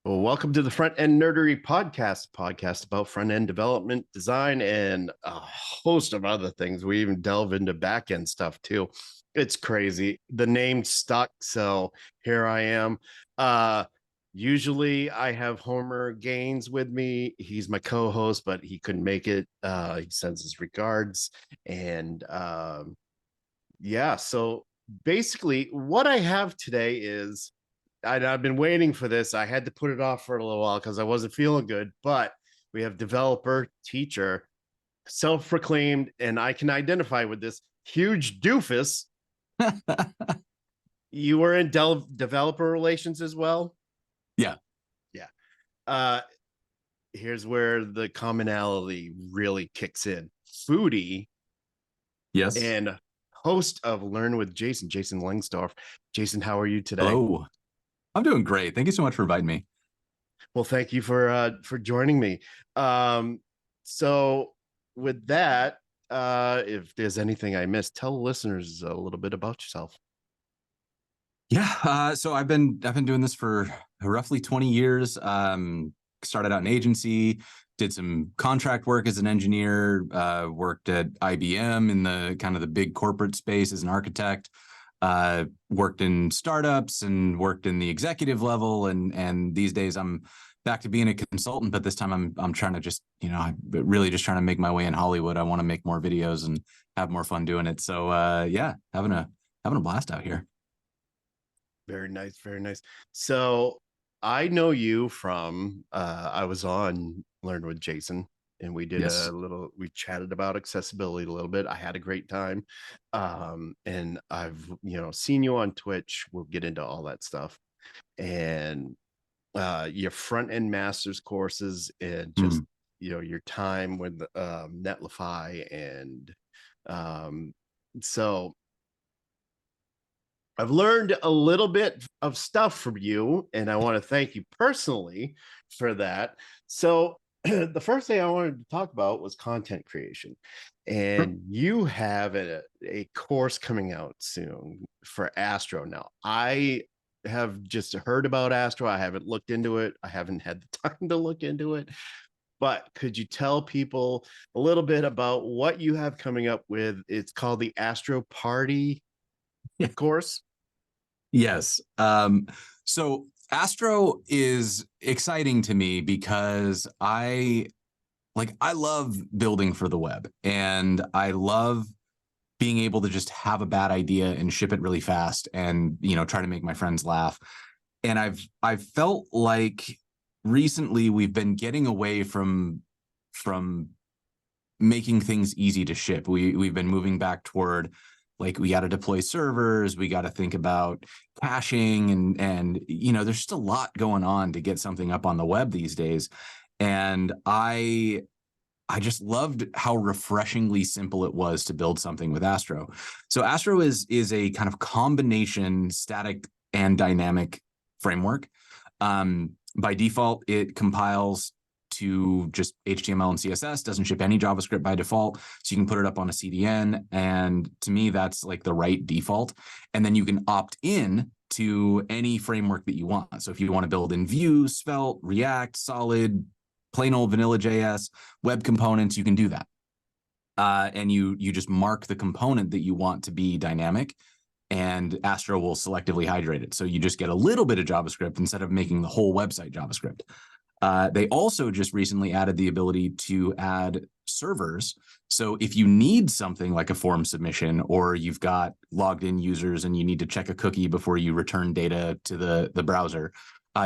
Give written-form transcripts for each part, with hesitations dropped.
Well, welcome to the Front End Nerdery podcast about front end development, design, and a host of other things. We even delve into back end stuff too. It's crazy. The name stuck, so here I am. Usually I have Homer Gaines with me. He's my co-host, but he couldn't make it. He sends his regards, and yeah. So basically, what I have today is I've been waiting for this. I had to put it off for a little while because I wasn't feeling good. But we have developer, teacher, self-proclaimed, and I can identify with this huge doofus. You were in developer relations as well? Yeah. Yeah. Uh, Here's where the commonality really kicks in. Foodie. Yes. And host of Learn with Jason Lengstorf. Jason, how are you today? Hello. I'm doing great. Thank you so much for inviting me. Well, thank you for joining me. So with that, if there's anything I missed, tell the listeners a little bit about yourself. Yeah. So I've been doing this for roughly 20 years. Started out in agency, did some contract work as an engineer, worked at IBM in the kind of the big corporate space as an architect, worked in startups and worked in the executive level. And these days I'm back to being a consultant, but this time I'm trying to just, I'm really just trying to make my way in Hollywood. I want to make more videos and have more fun doing it. So yeah, having a blast out here. Very nice, very nice. So I know you from I was on Learn with Jason, and we did we chatted about accessibility a little bit. I had a great time. And I've seen you on Twitch. We'll get into all that stuff. And your front end masters courses and just your time with Netlify, and so I've learned a little bit of stuff from you, and I want to thank you personally for that. So the first thing I wanted to talk about was content creation. And you have a course coming out soon for Astro. Now, I have just heard about Astro. I haven't looked into it. I haven't had the time to look into it. But could you tell people a little bit about what you have coming up with? It's called the Astro Party course. Yes. So Astro is exciting to me because I love building for the web, and I love being able to just have a bad idea and ship it really fast and, try to make my friends laugh. And I've felt like recently we've been getting away from making things easy to ship. We've been moving back toward, like, we got to deploy servers, we got to think about caching, and there's just a lot going on to get something up on the web these days. And I just loved how refreshingly simple it was to build something with Astro. So Astro is a kind of combination static and dynamic framework. By default, it compiles to just HTML and CSS, doesn't ship any JavaScript by default. So you can put it up on a CDN. And to me, that's like the right default. And then you can opt in to any framework that you want. So if you want to build in Vue, Svelte, React, Solid, plain old vanilla JS, web components, you can do that. And you just mark the component that you want to be dynamic, and Astro will selectively hydrate it. So you just get a little bit of JavaScript instead of making the whole website JavaScript. They also just recently added the ability to add servers. So if you need something like a form submission, or you've got logged in users and you need to check a cookie before you return data to the browser,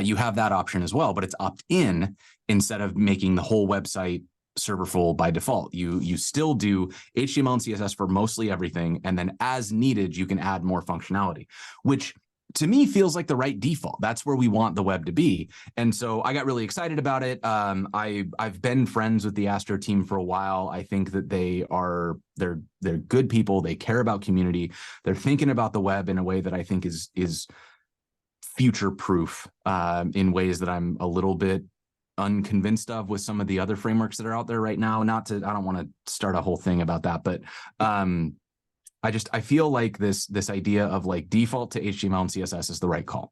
you have that option as well, but it's opt-in instead of making the whole website serverful by default. You still do HTML and CSS for mostly everything, and then as needed, you can add more functionality, which to me feels like the right default. That's where we want the web to be. And so I got really excited about it. I've been friends with the Astro team for a while. I think that they're good people. They care about community. They're thinking about the web in a way that I think is future proof, in ways that I'm a little bit unconvinced of with some of the other frameworks that are out there right now. I don't want to start a whole thing about that, but I feel like this idea of like default to HTML and CSS is the right call.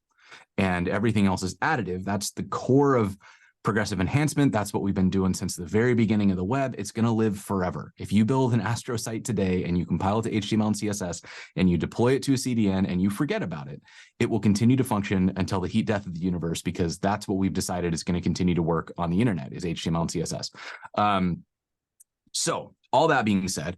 and everything else is additive. That's the core of progressive enhancement. That's what we've been doing since the very beginning of the web. It's going to live forever. If you build an Astro site today and you compile it to HTML and CSS and you deploy it to a CDN and you forget about it, it will continue to function until the heat death of the universe, because that's what we've decided is going to continue to work on the internet, is HTML and CSS. So all that being said,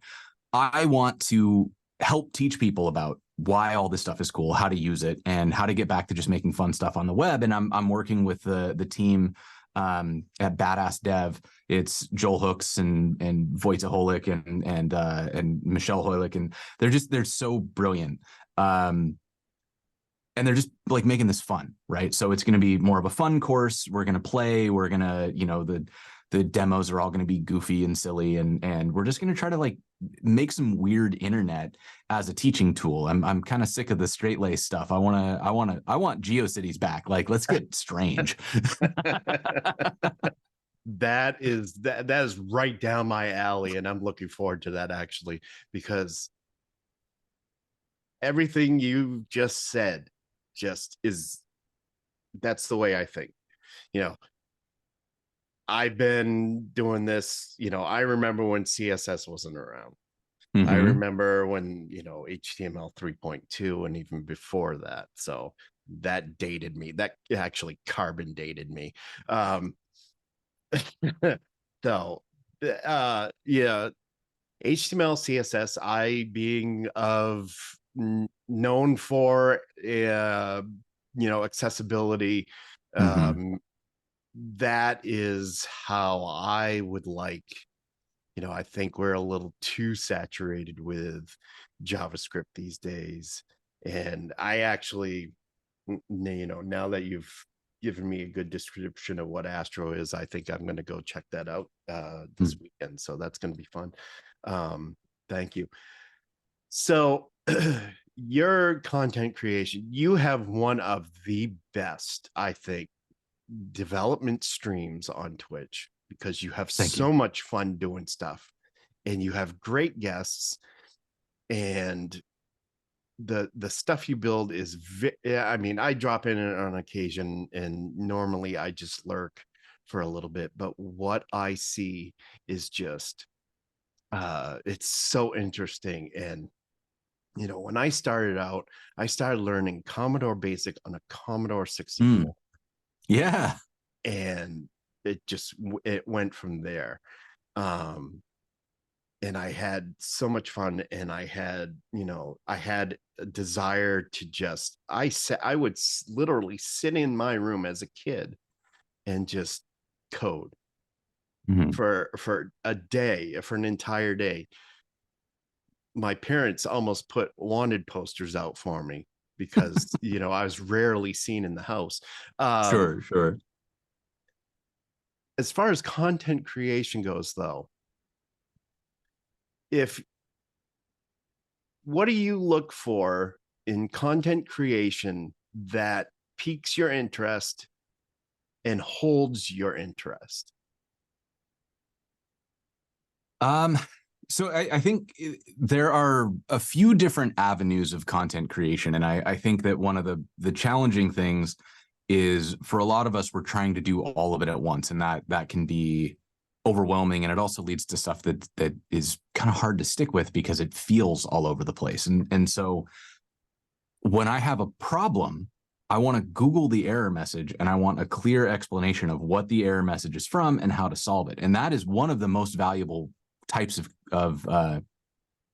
I want to help teach people about why all this stuff is cool, how to use it, and how to get back to just making fun stuff on the web. And I'm working with the team at Badass Dev. It's Joel Hooks and Wojciech and Michelle Hoylik, and they're so brilliant. And they're just like making this fun, right? So it's going to be more of a fun course. We're going to play. We're going to, the demos are all going to be goofy and silly, and we're just going to try to like make some weird internet as a teaching tool. I'm kind of sick of the straight lace stuff. I want GeoCities back. Like, let's get strange. That is right down my alley, and I'm looking forward to that, actually, because everything you just said that's the way I think. I've been doing this, I remember when CSS wasn't around. I remember when, HTML 3.2 and even before that. So that dated me. That actually carbon dated me. So, yeah, HTML, CSS, I being known for, accessibility, that is how I would like, I think we're a little too saturated with JavaScript these days. And I actually, now that you've given me a good description of what Astro is, I think I'm going to go check that out this weekend. So that's going to be fun. Thank you. So your content creation, you have one of the best, I think, development streams on Twitch, because you have so much fun doing stuff and you have great guests, and the stuff you build is I drop in on occasion, and normally I just lurk for a little bit, but what I see is just it's so interesting. And when I started out, I started learning Commodore Basic on a Commodore 64. Yeah. And it went from there. And I had so much fun, and I had a desire to I would literally sit in my room as a kid and just code for a day, for an entire day. My parents almost put wanted posters out for me, because I was rarely seen in the house. Sure. As far as content creation goes, though, what do you look for in content creation that piques your interest and holds your interest? So I think there are a few different avenues of content creation. And I think that one of the challenging things is, for a lot of us, we're trying to do all of it at once, and that can be overwhelming. And it also leads to stuff that is kind of hard to stick with, because it feels all over the place. And so when I have a problem, I want to Google the error message, and I want a clear explanation of what the error message is from and how to solve it. And that is one of the most valuable types of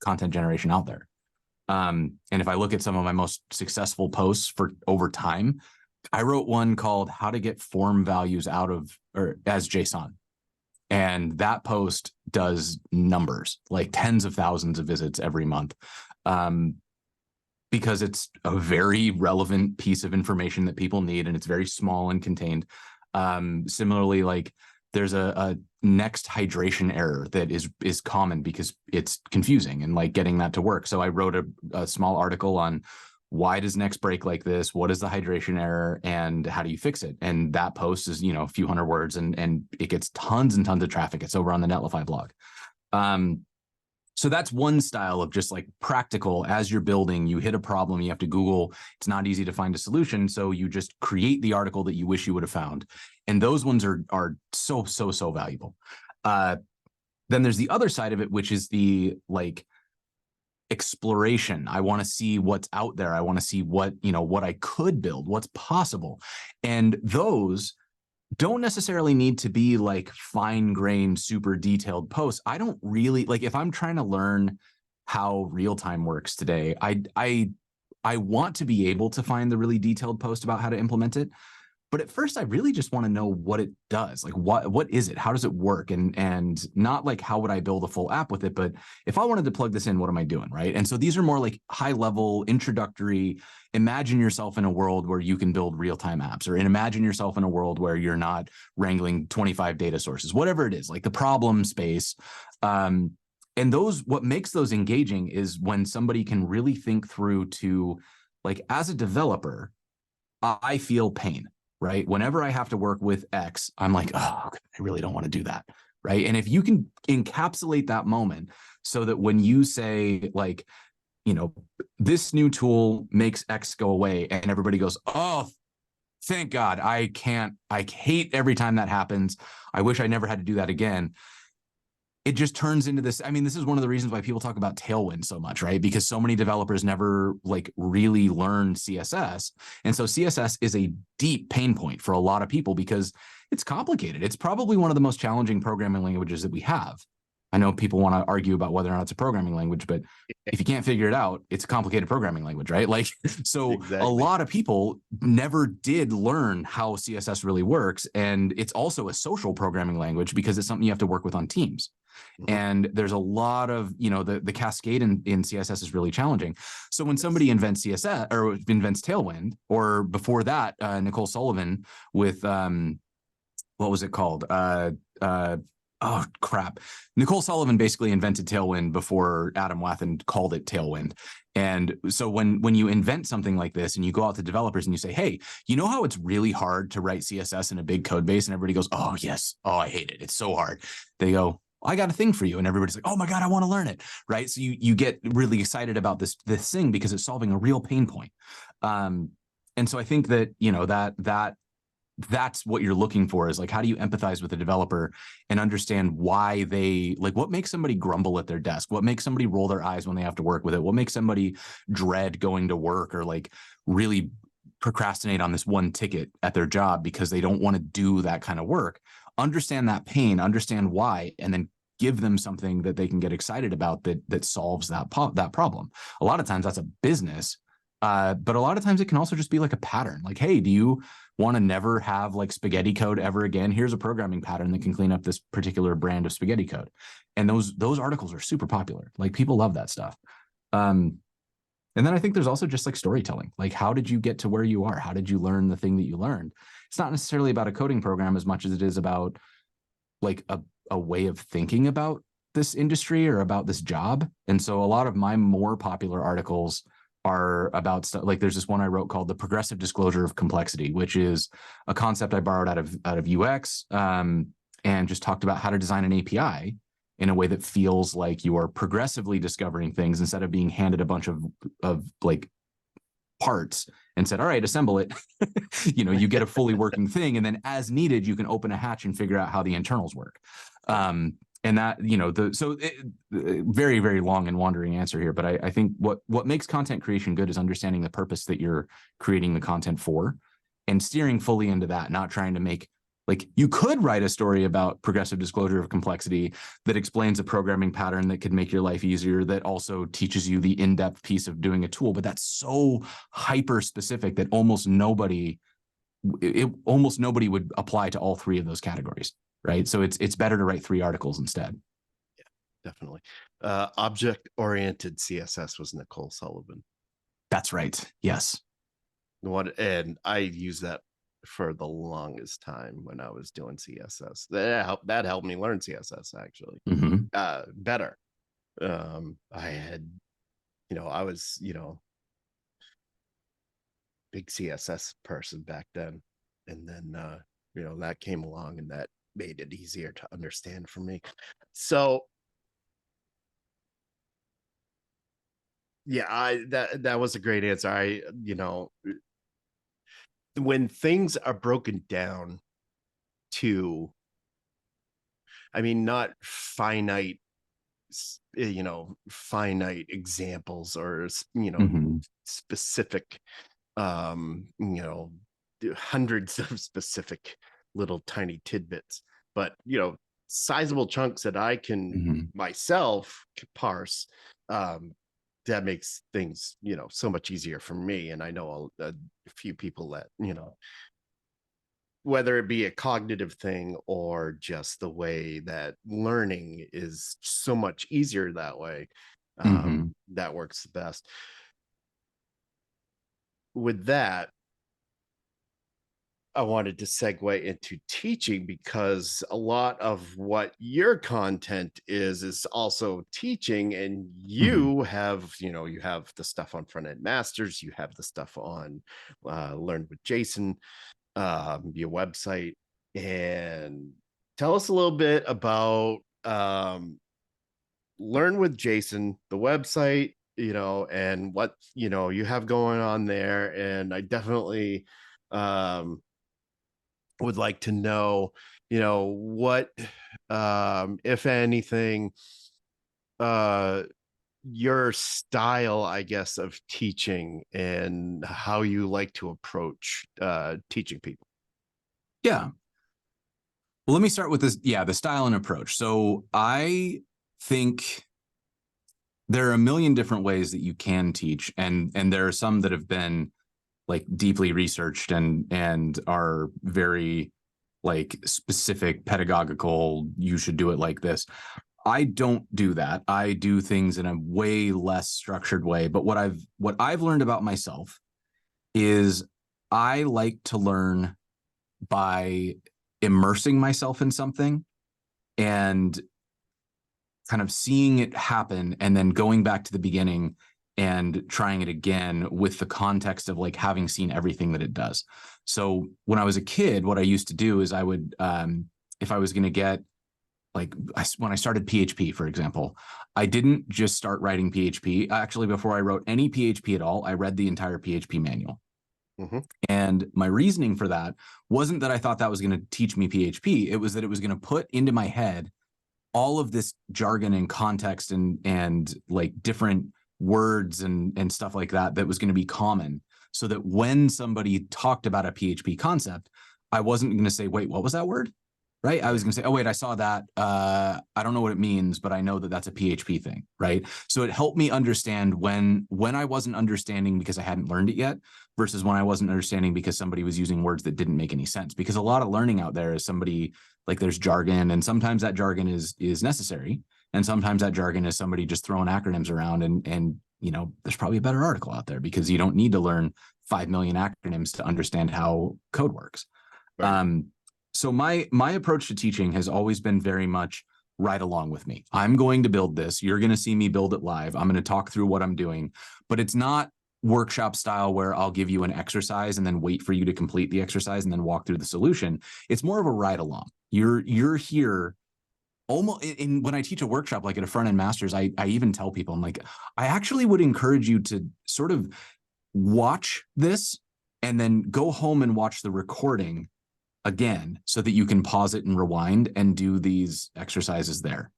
content generation out there. And if I look at some of my most successful posts for over time, I wrote one called "How to Get Form Values Out of or as JSON," and that post does numbers, like tens of thousands of visits every month, because it's a very relevant piece of information that people need, and it's very small and contained. Similarly, like there's a next hydration error that is common because it's confusing, and like getting that to work. So I wrote a small article on why does Next break like this? What is the hydration error, and how do you fix it? And that post is, a few hundred words, and it gets tons and tons of traffic. It's over on the Netlify blog. So that's one style of just like practical. As you're building, you hit a problem, you have to Google. It's not easy to find a solution, so you just create the article that you wish you would have found. And those ones are so valuable. Then there's the other side of it, which is the like exploration. I want to see what's out there. I want to see what, what I could build, what's possible. And those don't necessarily need to be like fine-grained, super detailed posts. I don't really like, if I'm trying to learn how real-time works today, I want to be able to find the really detailed post about how to implement it. But at first, I really just want to know what it does. Like, what is it? How does it work? And not like, how would I build a full app with it? But if I wanted to plug this in, what am I doing? Right. And so these are more like high level, introductory. Imagine yourself in a world where you can build real-time apps, or imagine yourself in a world where you're not wrangling 25 data sources, whatever it is, like the problem space. And what makes those engaging is when somebody can really think through to, like, as a developer, I feel pain. Right? Whenever I have to work with X, I'm like, oh, I really don't want to do that. Right. And if you can encapsulate that moment so that when you say, like, this new tool makes X go away, and everybody goes, oh, thank God, I hate every time that happens. I wish I never had to do that again. It just turns into this. I mean, this is one of the reasons why people talk about Tailwind so much, right? Because so many developers never like really learned CSS. And so CSS is a deep pain point for a lot of people because it's complicated. It's probably one of the most challenging programming languages that we have. I know people want to argue about whether or not it's a programming language, but if you can't figure it out, it's a complicated programming language, right? Like, so Exactly. a lot of people never did learn how CSS really works. And it's also a social programming language because it's something you have to work with on teams. And there's a lot of, the cascade in CSS is really challenging. So when somebody invents CSS or invents Tailwind, or before that, Nicole Sullivan with, what was it called? Oh crap. Nicole Sullivan basically invented Tailwind before Adam Wathan called it Tailwind. And so when you invent something like this and you go out to developers and you say, hey, you know how it's really hard to write CSS in a big code base? And everybody goes, oh yes. Oh, I hate it. It's so hard. They go, I got a thing for you. And everybody's like, oh my God, I want to learn it. Right. So you get really excited about this thing because it's solving a real pain point. And so I think that, that's what you're looking for, is like, how do you empathize with a developer and understand why they, like, what makes somebody grumble at their desk? What makes somebody roll their eyes when they have to work with it? What makes somebody dread going to work, or like really procrastinate on this one ticket at their job because they don't want to do that kind of work? Understand that pain, understand why, and then give them something that they can get excited about that solves that problem. A lot of times that's a business, but a lot of times it can also just be like a pattern. Like, hey, do you want to never have like spaghetti code ever again? Here's a programming pattern that can clean up this particular brand of spaghetti code. And those articles are super popular. Like, people love that stuff. And then I think there's also just like storytelling. Like, how did you get to where you are? How did you learn the thing that you learned? It's not necessarily about a coding program as much as it is about like a way of thinking about this industry or about this job. And so a lot of my more popular articles are about stuff like, there's this one I wrote called The Progressive Disclosure of Complexity, which is a concept I borrowed out of UX, and just talked about how to design an API in a way that feels like you are progressively discovering things instead of being handed a bunch of like parts and said, all right, assemble it. You get a fully working thing, and then as needed, you can open a hatch and figure out how the internals work. And that, very, very long and wandering answer here, but I think what makes content creation good is understanding the purpose that you're creating the content for, and steering fully into that, not trying to make, like, you could write a story about progressive disclosure of complexity that explains a programming pattern that could make your life easier, that also teaches you the in-depth piece of doing a tool, but that's so hyper specific that almost nobody would apply to all three of those categories. Right. So it's better to write 3 articles instead. Yeah, definitely. Object-oriented CSS was Nicole Sullivan. That's right. Yes. And I used that for the longest time when I was doing CSS. That helped me learn CSS actually. Better. I had, I was, big CSS person back then. And then, that came along and that made it easier to understand for me. So Yeah, that was a great answer. When things are broken down to, I mean, not finite, finite examples or, Mhm. specific, you know, hundreds of specific little tiny tidbits, but, sizable chunks that I can Mhm. myself parse. Um, that makes things, so much easier for me. And I know a few people that, whether it be a cognitive thing or just the way that learning is so much easier that way, Mhm. that works the best. With that, I wanted to segue into teaching, because a lot of what your content is also teaching. And Mhm. you have the stuff on Front End Masters, you have the stuff on Learn with Jason, your website. And tell us a little bit about Learn with Jason, the website, and what you have going on there. And I definitely um would like to know, what, if anything, uh your style, I guess, of teaching, and how you like to approach teaching people. Yeah. Well, let me start with this. Yeah, the style and approach. So I think there are a million different ways that you can teach, and there are some that have been like deeply researched and are very like specific pedagogical. You should do it like this. I don't do that. I do things in a way less structured way. But what I've learned about myself is I like to learn by immersing myself in something and kind of seeing it happen and then going back to the beginning and trying it again with the context of like having seen everything that it does. So when I was a kid, what I used to do is I would, if I was going to get like when I started PHP, for example, I didn't just start writing PHP. Actually, before I wrote any PHP at all, I read the entire PHP manual. Mhm. And my reasoning for that wasn't that I thought that was going to teach me PHP. It was that it was going to put into my head all of this jargon and context and like different words and stuff like that that was going to be common, so that when somebody talked about a PHP concept, I wasn't going to say, wait, what was that word? Right. I was Right. going to say, oh, wait, I saw that. I don't know what it means, but I know that that's a PHP thing. Right. So it helped me understand when I wasn't understanding because I hadn't learned it yet versus when I wasn't understanding because somebody was using words that didn't make any sense. Because a lot of learning out there is somebody like there's jargon, and sometimes that jargon is necessary. And sometimes that jargon is somebody just throwing acronyms around and there's probably a better article out there because you don't need to learn 5 million acronyms to understand how code works. Right. Um, so my approach to teaching has always been very much right along with me. I'm going to build this. You're going to see me build it live. I'm going to talk through what I'm doing, but it's not workshop style where I'll give you an exercise and then wait for you to complete the exercise and then walk through the solution. It's more of a ride along. You're here almost when I teach a workshop, like at a front end masters, I even tell people, I'm like, I actually would encourage you to sort of watch this and then go home and watch the recording again so that you can pause it and rewind and do these exercises there.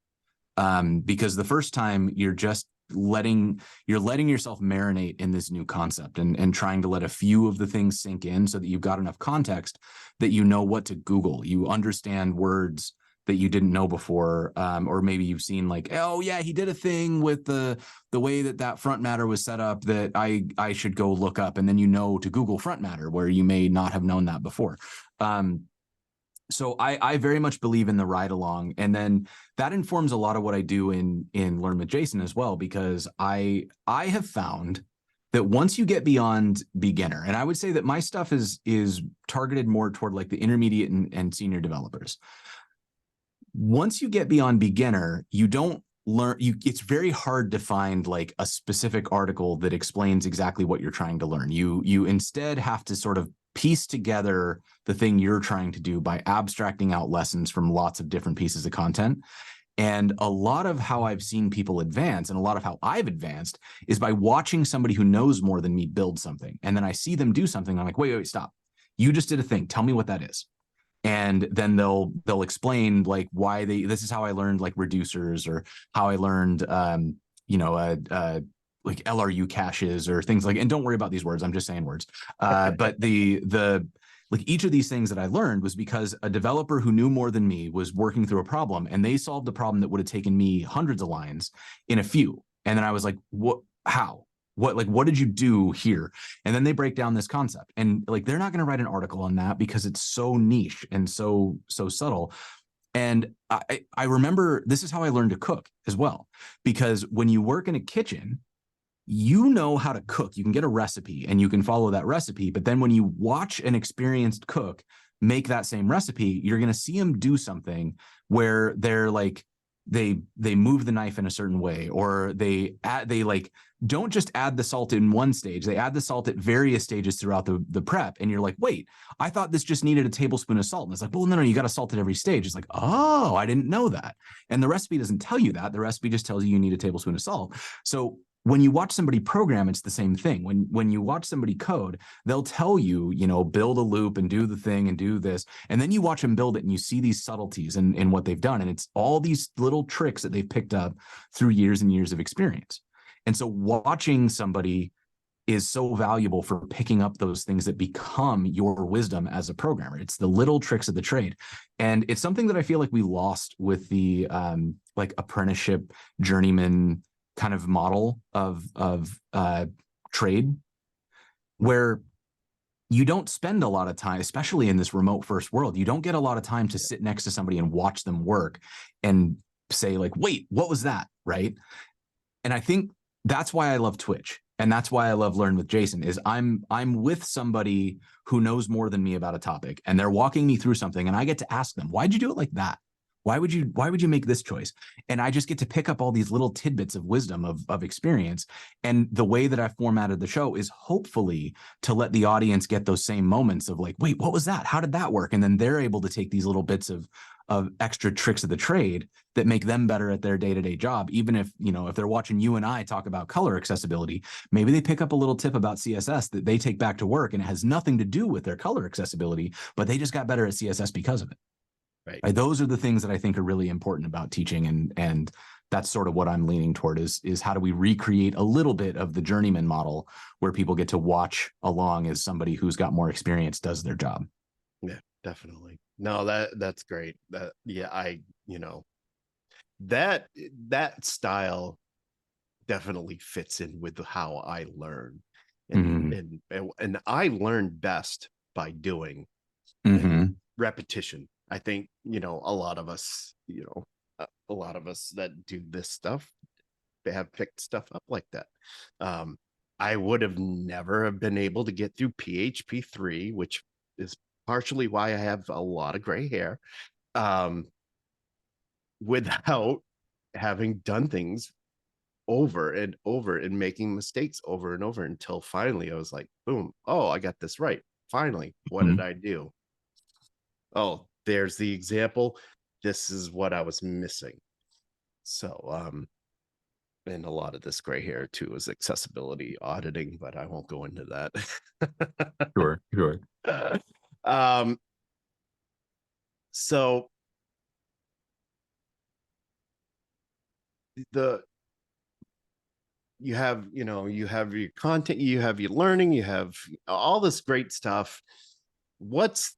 Because the first time you're letting yourself marinate in this new concept and trying to let a few of the things sink in so that you've got enough context that you know what to Google. You understand words that you didn't know before, or maybe you've seen like, oh yeah, he did a thing with the way that front matter was set up that I should go look up, and then to Google front matter where you may not have known that before. So I very much believe in the ride along, and then that informs a lot of what I do in Learn with Jason as well, because I have found that once you get beyond beginner, and I would say that my stuff is targeted more toward like the intermediate and senior developers. Once you get beyond beginner, you don't learn it's very hard to find like a specific article that explains exactly what you're trying to learn. You instead have to sort of piece together the thing you're trying to do by abstracting out lessons from lots of different pieces of content. And a lot of how I've seen people advance and a lot of how I've advanced is by watching somebody who knows more than me build something. And then I see them do something. I'm like, wait, stop. You just did a thing. Tell me what that is. And then they'll explain like why this is how I learned like reducers, or how I learned, like LRU caches or things like, and don't worry about these words. I'm just saying words. But like each of these things that I learned was because a developer who knew more than me was working through a problem, and they solved a problem that would have taken me hundreds of lines in a few. And then I was like, what, how, what did you do here? And then they break down this concept, and like, they're not going to write an article on that because it's so niche and so subtle. And I remember this is how I learned to cook as well, because when you work in a kitchen, you know how to cook. You can get a recipe and you can follow that recipe. But then when you watch an experienced cook make that same recipe, you're going to see them do something where they're like, they move the knife in a certain way, or they like don't just add the salt in one stage. They add the salt at various stages throughout the prep. And you're like, wait, I thought this just needed a tablespoon of salt. And it's like, well, no, you got to salt at every stage. It's like, oh, I didn't know that. And the recipe doesn't tell you that. The recipe just tells you need a tablespoon of salt. So when you watch somebody program, it's the same thing. When you watch somebody code, they'll tell you, build a loop and do the thing and do this. And then you watch them build it and you see these subtleties in what they've done. And it's all these little tricks that they've picked up through years and years of experience. And so watching somebody is so valuable for picking up those things that become your wisdom as a programmer. It's the little tricks of the trade. And it's something that I feel like we lost with the like apprenticeship journeyman kind of model of trade, where you don't spend a lot of time, especially in this remote first world, you don't get a lot of time to sit next to somebody and watch them work and say like, wait, what was that? Right. And I think that's why I love Twitch. And that's why I love Learn with Jason, is I'm with somebody who knows more than me about a topic, and they're walking me through something, and I get to ask them, why'd you do it like that? Why would you make this choice? And I just get to pick up all these little tidbits of wisdom of experience. And the way that I formatted the show is hopefully to let the audience get those same moments of like, wait, what was that? How did that work? And then they're able to take these little bits of extra tricks of the trade that make them better at their day-to-day job. Even if, if they're watching you and I talk about color accessibility, maybe they pick up a little tip about CSS that they take back to work, and it has nothing to do with their color accessibility, but they just got better at CSS because of it. Right. Those are the things that I think are really important about teaching. And that's sort of what I'm leaning toward is how do we recreate a little bit of the journeyman model where people get to watch along as somebody who's got more experience does their job. Yeah, definitely. No, that's great. That style definitely fits in with how I learn. And I learn best by doing repetition. I think, a lot of us that do this stuff, they have picked stuff up like that. I would have never have been able to get through PHP 3, which is partially why I have a lot of gray hair, without having done things over and over and making mistakes over and over, until finally I was like, boom, oh, I got this right. Finally, what did I do? Oh, there's the example. This is what I was missing. So, and a lot of this gray hair too is accessibility auditing, but I won't go into that. Sure. So you have your content, you have your learning, you have all this great stuff. What's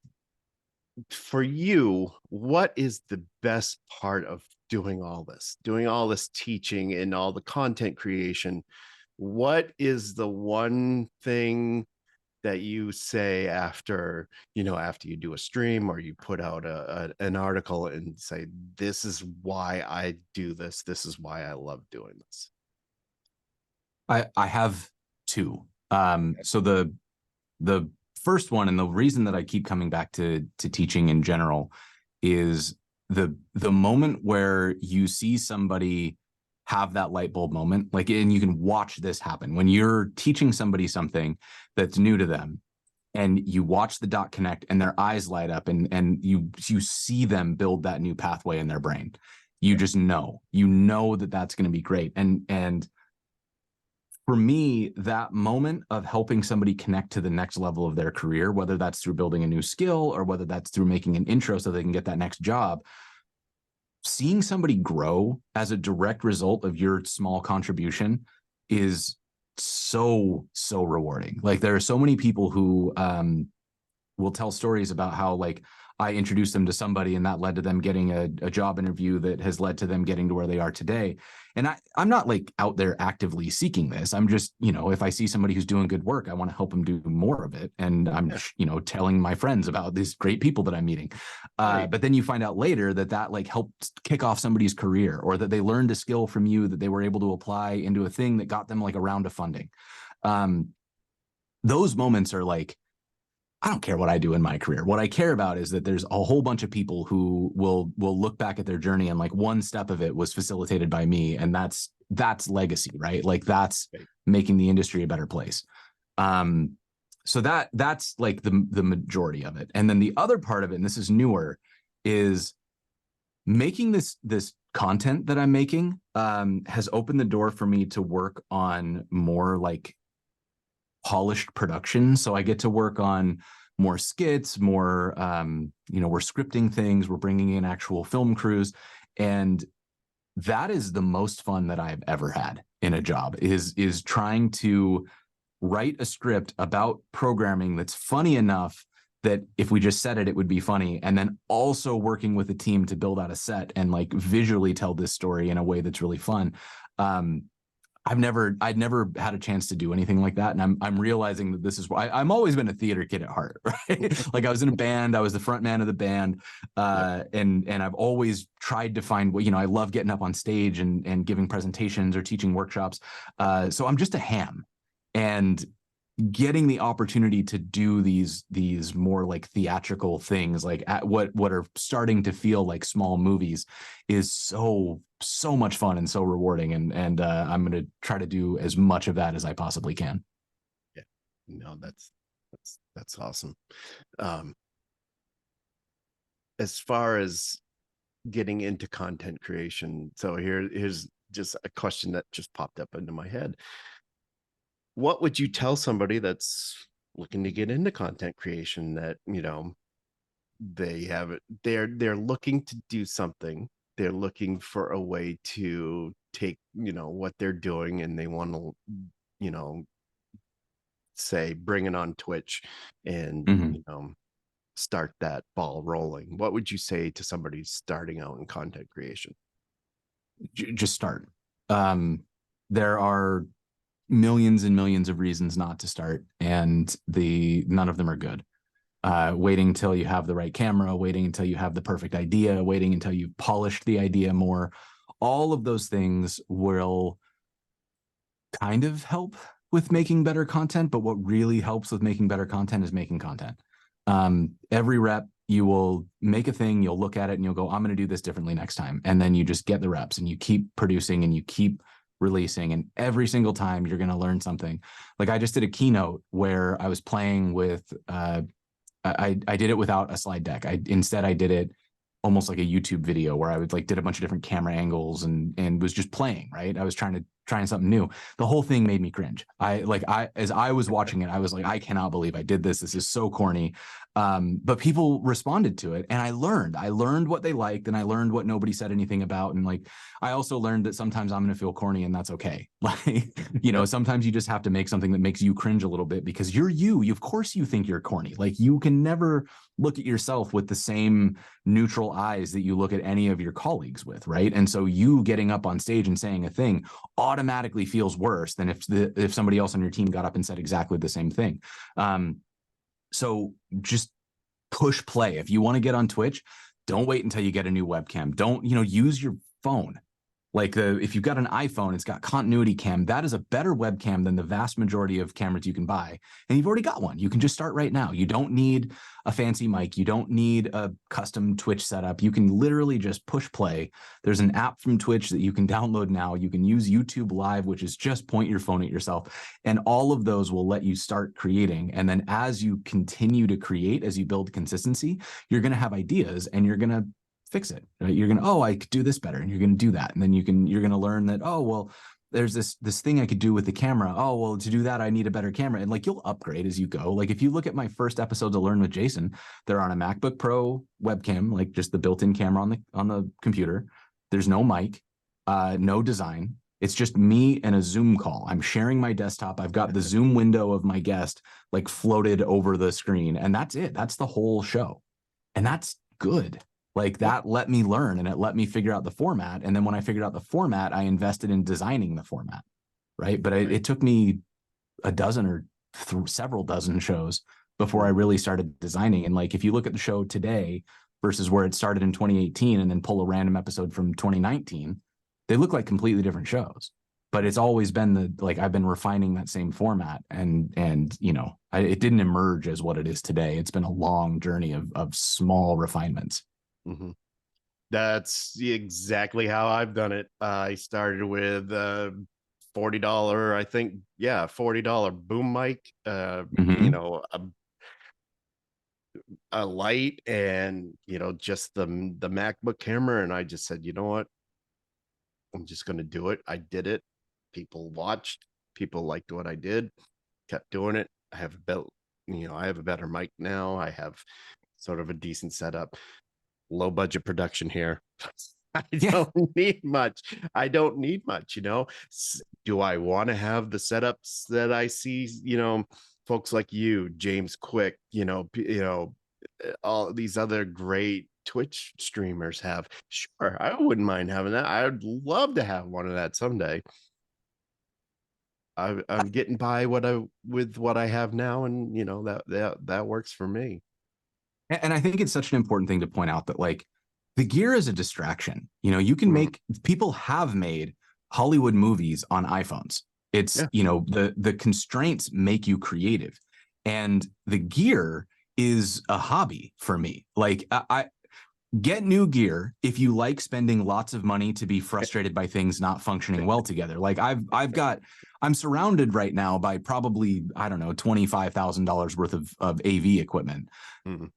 for you, what is the best part of doing all this teaching and all the content creation? What is the one thing that you say after you do a stream or you put out an article and say, this is why I do this, this is why I love doing this? I have two. So the first one, and the reason that I keep coming back to teaching in general, is the moment where you see somebody have that light bulb moment, like, and you can watch this happen when you're teaching somebody something that's new to them, and you watch the dot connect and their eyes light up, and you see them build that new pathway in their brain. You just know, that that's going to be great. And for me, that moment of helping somebody connect to the next level of their career, whether that's through building a new skill or whether that's through making an intro so they can get that next job, seeing somebody grow as a direct result of your small contribution is so rewarding. Like, there are so many people who will tell stories about how, like, I introduced them to somebody and that led to them getting a job interview that has led to them getting to where they are today. And I'm not like out there actively seeking this. I'm just, if I see somebody who's doing good work, I want to help them do more of it. And I'm, telling my friends about these great people that I'm meeting. Right. But then you find out later that like helped kick off somebody's career, or that they learned a skill from you that they were able to apply into a thing that got them like a round of funding. Those moments are like, I don't care what I do in my career. What I care about is that there's a whole bunch of people who will look back at their journey and like one step of it was facilitated by me. And that's legacy, right? Like, that's making the industry a better place. So that's like the majority of it. And then the other part of it, and this is newer, is making this content that I'm making has opened the door for me to work on more like polished production. So I get to work on more skits, more, we're scripting things, we're bringing in actual film crews. And that is the most fun that I've ever had in a job, is trying to write a script about programming that's funny enough that if we just said it, it would be funny. And then also working with a team to build out a set and like visually tell this story in a way that's really fun. I'd never had a chance to do anything like that. And I'm realizing that this is why I'm always been a theater kid at heart, right? Like, I was in a band, I was the front man of the band. And I've always tried to find what, I love getting up on stage and giving presentations or teaching workshops. So I'm just a ham, and getting the opportunity to do these more like theatrical things, like at what are starting to feel like small movies, is so much fun and so rewarding. And I'm going to try to do as much of that as I possibly can. Yeah, no, that's awesome. As far as getting into content creation, so here's just a question that just popped up into my head. What would you tell somebody that's looking to get into content creation, that they're looking to do something, they're looking for a way to take what they're doing, and they want to say bring it on Twitch and start that ball rolling? What would you say to somebody starting out in content creation? Just start. There are millions and millions of reasons not to start, and none of them are good. Waiting until you have the right camera, waiting until you have the perfect idea, waiting until you've polished the idea more, all of those things will kind of help with making better content. But what really helps with making better content is making content. Every rep, you will make a thing, you'll look at it and you'll go, I'm going to do this differently next time. And then you just get the reps and you keep producing and you keep releasing, and every single time you're going to learn something. Like, I just did a keynote where I was playing with I did it without a slide deck. Instead I did it almost like a YouTube video where I would like did a bunch of different camera angles and was just playing, right? I was trying something new. The whole thing made me cringe. As I was watching it, I was like, I cannot believe I did this. This is so corny. But people responded to it, and I learned what they liked, and I learned what nobody said anything about. And like, I also learned that sometimes I'm going to feel corny, and that's okay. Like, sometimes you just have to make something that makes you cringe a little bit, because you're you. Of course you think you're corny. Like, you can never look at yourself with the same neutral eyes that you look at any of your colleagues with, right? And so you getting up on stage and saying a thing automatically feels worse than if somebody else on your team got up and said exactly the same thing. So just push play. If you want to get on Twitch, don't wait until you get a new webcam. Don't, use your phone. Like, if you've got an iPhone, it's got continuity cam. That is a better webcam than the vast majority of cameras you can buy. And you've already got one. You can just start right now. You don't need a fancy mic. You don't need a custom Twitch setup. You can literally just push play. There's an app from Twitch that you can download now. You can use YouTube Live, which is just point your phone at yourself. And all of those will let you start creating. And then as you continue to create, as you build consistency, you're going to have ideas, and you're going to fix it. Right? You're going to, oh, I could do this better. And you're going to do that. And then you're going to learn that, oh, well, there's this thing I could do with the camera. Oh, well, to do that, I need a better camera. And like, you'll upgrade as you go. Like if you look at my first episode to Learn with Jason, they're on a MacBook Pro webcam, like just the built-in camera on the computer. There's no mic, no design. It's just me and a Zoom call. I'm sharing my desktop. I've got the Zoom window of my guest like floated over the screen. And that's it. That's the whole show. And that's good. Like that let me learn and it let me figure out the format. And then when I figured out the format, I invested in designing the format. Right. But it took me a dozen or several dozen shows before I really started designing. And like, if you look at the show today versus where it started in 2018 and then pull a random episode from 2019, they look like completely different shows. But it's always been I've been refining that same format and it didn't emerge as what it is today. It's been a long journey of small refinements. Mm-hmm. That's exactly how I've done it. I started with $40, I think, $40 boom mic, a light, and just the MacBook camera. And I just said, you know what? I'm just going to do it. I did it. People watched. People liked what I did. Kept doing it. I have a better mic now. I have sort of a decent setup. Low budget production here. I don't need much. Do I want to have the setups that I see, folks like you, James Quick, all these other great Twitch streamers have? Sure, I wouldn't mind having that. I'd love to have one of that someday. I'm getting by with what I have now, and that works for me. And I think it's such an important thing to point out that like the gear is a distraction. You can make, people have made Hollywood movies on iPhones. It's, the constraints make you creative, and the gear is a hobby for me. Like I get new gear if you like spending lots of money to be frustrated by things not functioning well together. Like I'm surrounded right now by probably, I don't know, $25,000 worth of AV equipment,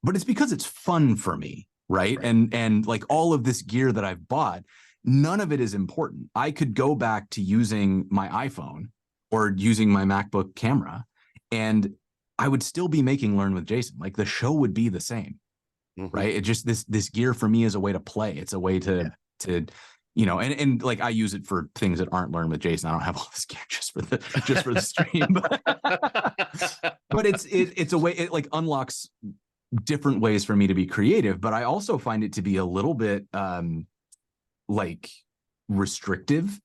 but it's because it's fun for me. Right. And like all of this gear that I've bought, none of it is important. I could go back to using my iPhone or using my MacBook camera, and I would still be making Learn with Jason. Like the show would be the same. Right. It just, this gear for me is a way to play. It's a way to and like I use it for things that aren't Learn with Jason. I don't have all this gear just for the stream, but it's a way, it like unlocks different ways for me to be creative. But I also find it to be a little bit like restrictive,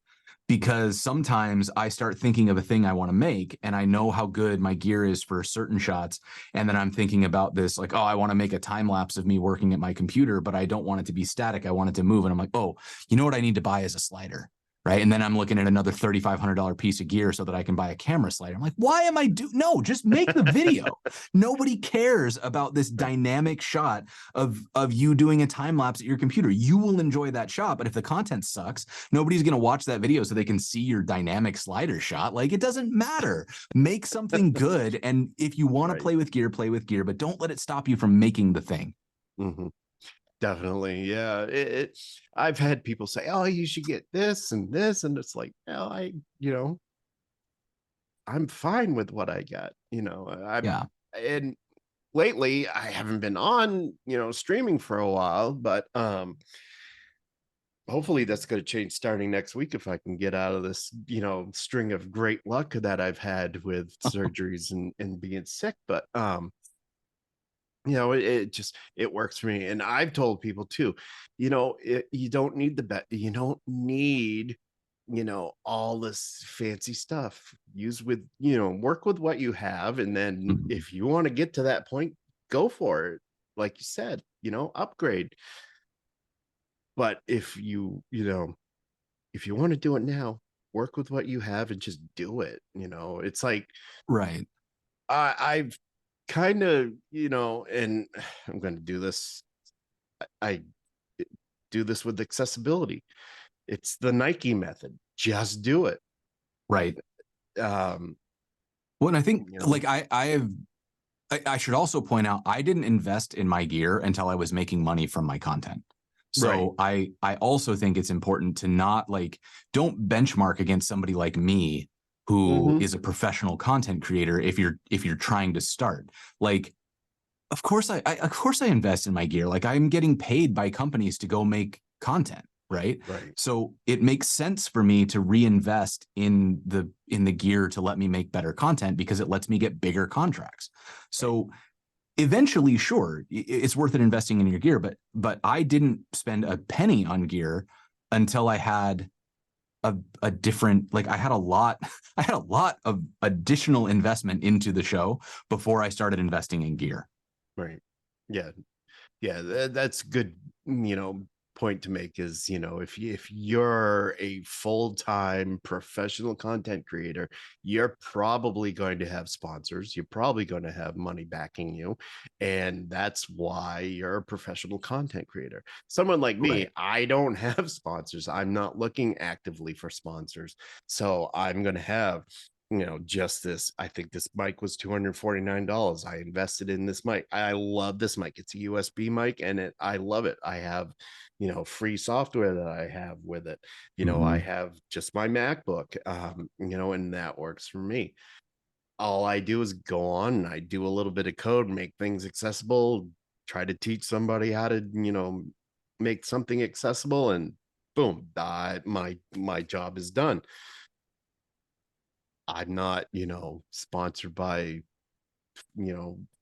because sometimes I start thinking of a thing I want to make and I know how good my gear is for certain shots. And then I'm thinking about this, like, oh, I want to make a time lapse of me working at my computer, but I don't want it to be static. I want it to move. And I'm like, oh, you know what I need to buy is a slider. Right. And then I'm looking at another $3,500 piece of gear so that I can buy a camera slider. I'm like, why am I no, just make the video. Nobody cares about this dynamic shot of you doing a time lapse at your computer. You will enjoy that shot. But if the content sucks, nobody's going to watch that video so they can see your dynamic slider shot. Like, it doesn't matter. Make something good. And if you want to play with gear, but don't let it stop you from making the thing. Definitely. Yeah. I've had people say, oh, you should get this and this. And it's like, well, I'm fine with what I got. And lately I haven't been on, streaming for a while, but hopefully that's going to change starting next week if I can get out of this, string of great luck that I've had with surgeries and being sick. But it works for me. And I've told people too, you don't need you don't need, all this fancy stuff. Work with what you have. And then if you want to get to that point, go for it. Like you said, upgrade. But if you want to do it now, work with what you have and just do it. It's like, right. I've kind of, and I'm going to do this. I do this with accessibility. It's the Nike method. Just do it. Right. Well, and I think like I should also point out, I didn't invest in my gear until I was making money from my content. So I also think it's important to not like, don't benchmark against somebody like me who is a professional content creator if you're trying to start. Like, of course I invest in my gear. Like, I'm getting paid by companies to go make content, right? Right. So it makes sense for me to reinvest in the gear to let me make better content because it lets me get bigger contracts. So eventually, sure, it's worth it investing in your gear, but I didn't spend a penny on gear until I had a different, like, I had a lot of additional investment into the show before I started investing in gear. Right. Yeah. Yeah, that's good, point to make is, if you're a full-time professional content creator, you're probably going to have sponsors, you're probably going to have money backing you, and that's why you're a professional content creator. Someone like me, Right. I don't have sponsors. I'm not looking actively for sponsors. So I'm going to have just this. I think this mic was $249. I invested in this mic. I love this mic. It's a USB mic, and I love it. I have, free software that I have with it. I have just my MacBook, and that works for me. All I do is go on and I do a little bit of code, make things accessible, try to teach somebody how to, make something accessible, and boom, my job is done. I'm not, sponsored by,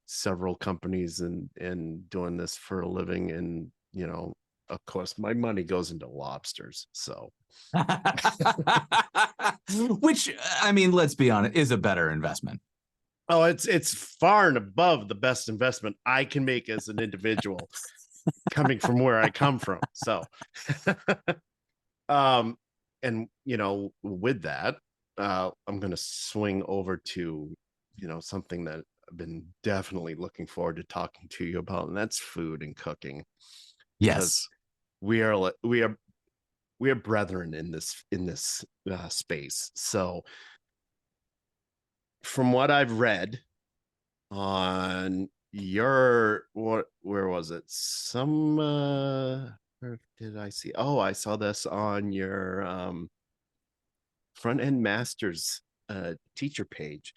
several companies and doing this for a living. And, of course, my money goes into lobsters. So, which, I mean, let's be honest, is a better investment. oh, it's far and above the best investment I can make as an individual coming from where I come from. So, um, and with that, I'm going to swing over to, something that I've been definitely looking forward to talking to you about, and that's food and cooking. Yes. We are brethren in this space. So from what I've read on where was it? Where did I see? Oh, I saw this on your front end masters teacher page.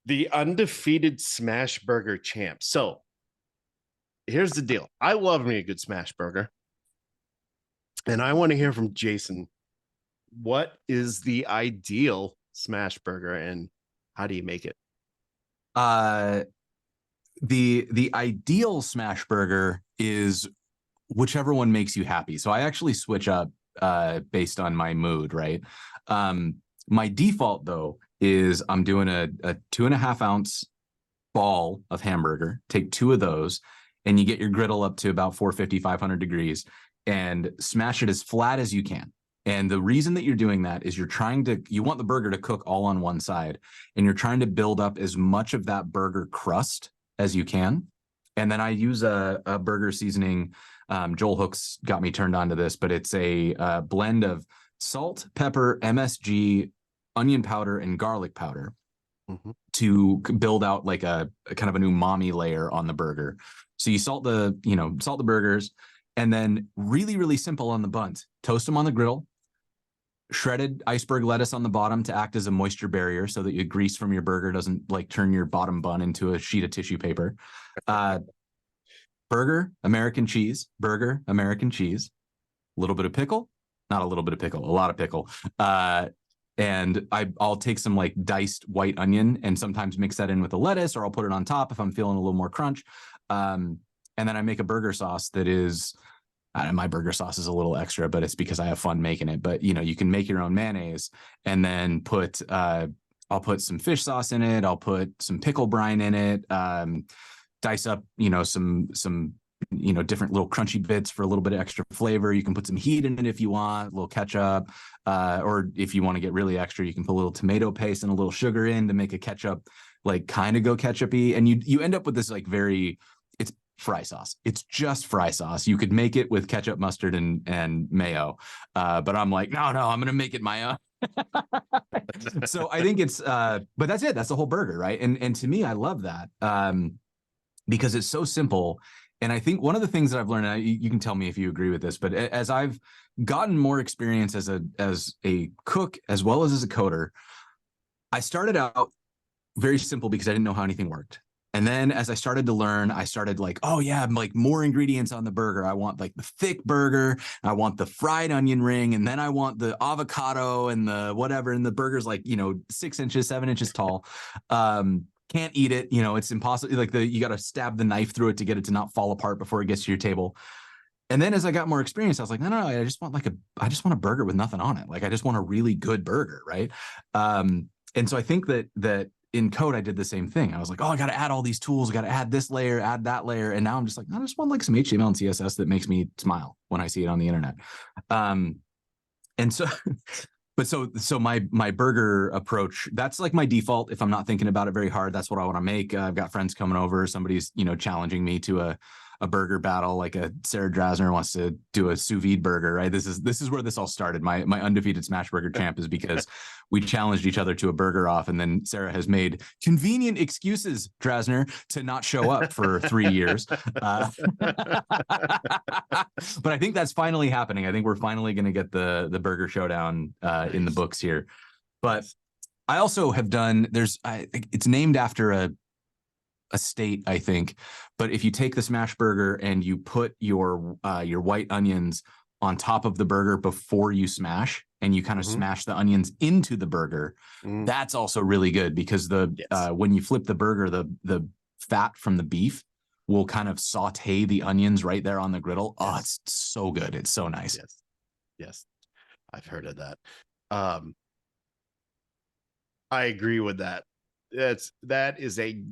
The undefeated smashburger champ. So here's the deal. I love me a good smashburger. And I want to hear from Jason. What is the ideal smashburger and how do you make it? The ideal smashburger is whichever one makes you happy. So I actually switch up based on my mood, right? My default though is I'm doing a 2.5 ounce ball of hamburger. Take 2 of those, and you get your griddle up to about 450, 500 degrees, and smash it as flat as you can. And the reason that you're doing that is you want the burger to cook all on one side, and you're trying to build up as much of that burger crust as you can. And then I use a burger seasoning. Joel Hooks got me turned on to this, but it's a blend of salt, pepper, MSG, onion powder, and garlic powder to build out like a kind of an umami layer on the burger. So you salt the burgers, and then really, really simple on the buns. Toast them on the griddle. Shredded iceberg lettuce on the bottom to act as a moisture barrier so that your grease from your burger doesn't like turn your bottom bun into a sheet of tissue paper. Burger, American cheese, a little bit of pickle, not a little bit of pickle, a lot of pickle. And I'll take some like diced white onion and sometimes mix that in with the lettuce, or I'll put it on top if I'm feeling a little more crunch. And then I make a burger sauce that is, my burger sauce is a little extra, but it's because I have fun making it. But you can make your own mayonnaise, and then I'll put some fish sauce in it. I'll put some pickle brine in it. Dice up, some different little crunchy bits for a little bit of extra flavor. You can put some heat in it if you want, a little ketchup, or if you want to get really extra, you can put a little tomato paste and a little sugar in to make a ketchup, like kind of go ketchup-y. And you end up with this like it's fry sauce. It's just fry sauce. You could make it with ketchup, mustard, and mayo. But I'm like, no, I'm going to make it my own. So I think it's, but that's it. That's the whole burger, right? And to me, I love that because it's so simple. And I think one of the things that I've learned, and you can tell me if you agree with this, but as I've gotten more experience as a cook as well as a coder, I started out very simple because I didn't know how anything worked. And then as I started to learn, I started like, oh yeah, like more ingredients on the burger. I want like the thick burger. I want the fried onion ring. And then I want the avocado and the whatever. And the burger's like, 6 inches, 7 inches tall. Can't eat it. It's impossible. Like you got to stab the knife through it to get it to not fall apart before it gets to your table. And then as I got more experience, I was like, no, I just want I just want a burger with nothing on it. Like I just want a really good burger. Right. And so I think that in code, I did the same thing. I was like, oh, I got to add all these tools. I got to add this layer, add that layer. And now I'm just like, I just want like some HTML and CSS that makes me smile when I see it on the internet. And so, so my burger approach, that's like my default. If I'm not thinking about it very hard, that's what I want to make. I've got friends coming over. Somebody's, challenging me to a burger battle, like a Sarah Drasner wants to do a sous vide burger, right? This is where this all started. My undefeated smashburger champ is because we challenged each other to a burger off, and then Sarah has made convenient excuses, Drasner, to not show up for 3 years. But I think that's finally happening. I think we're finally going to get the burger showdown in the books here. But I also have done. It's named after a state, I think. But if you take the smash burger and you put your white onions on top of the burger before you smash, and you kind of smash the onions into the burger, that's also really good because when you flip the burger, the fat from the beef will kind of saute the onions right there on the griddle. Oh, it's so good. It's so nice. Yes. I've heard of that. I agree with that. That is a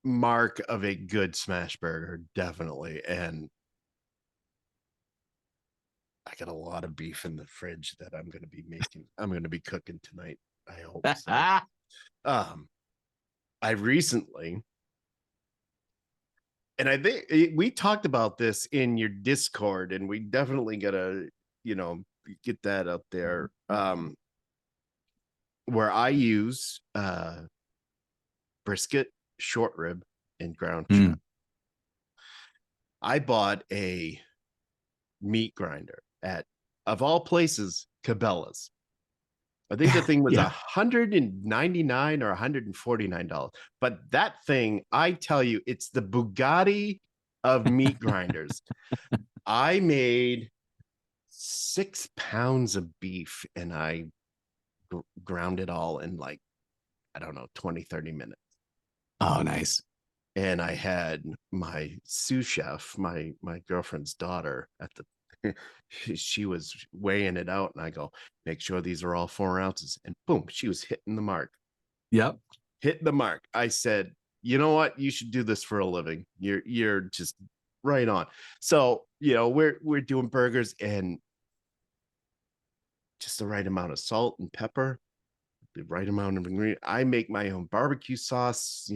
mark of a good smash burger, definitely. And I got a lot of beef in the fridge that I'm going to be cooking tonight. I hope so. I recently, and I think we talked about this in your Discord, and we definitely gotta, get that up there. Where I use brisket, short rib, and ground chuck. I bought a meat grinder at, of all places, Cabela's. I think the thing was $199 or $149. But that thing, I tell you, it's the Bugatti of meat grinders. I made 6 pounds of beef and I ground it all in like, I don't know, 20, 30 minutes. Oh, nice. And I had my sous chef, my girlfriend's daughter, at the she was weighing it out, and I go, make sure these are all 4 ounces, and boom, she was hitting the mark. Yep. Hit the mark. I said, you know what, you should do this for a living. You're just right on. So we're doing burgers, and just the right amount of salt and pepper, the right amount of ingredient. I make my own barbecue sauce,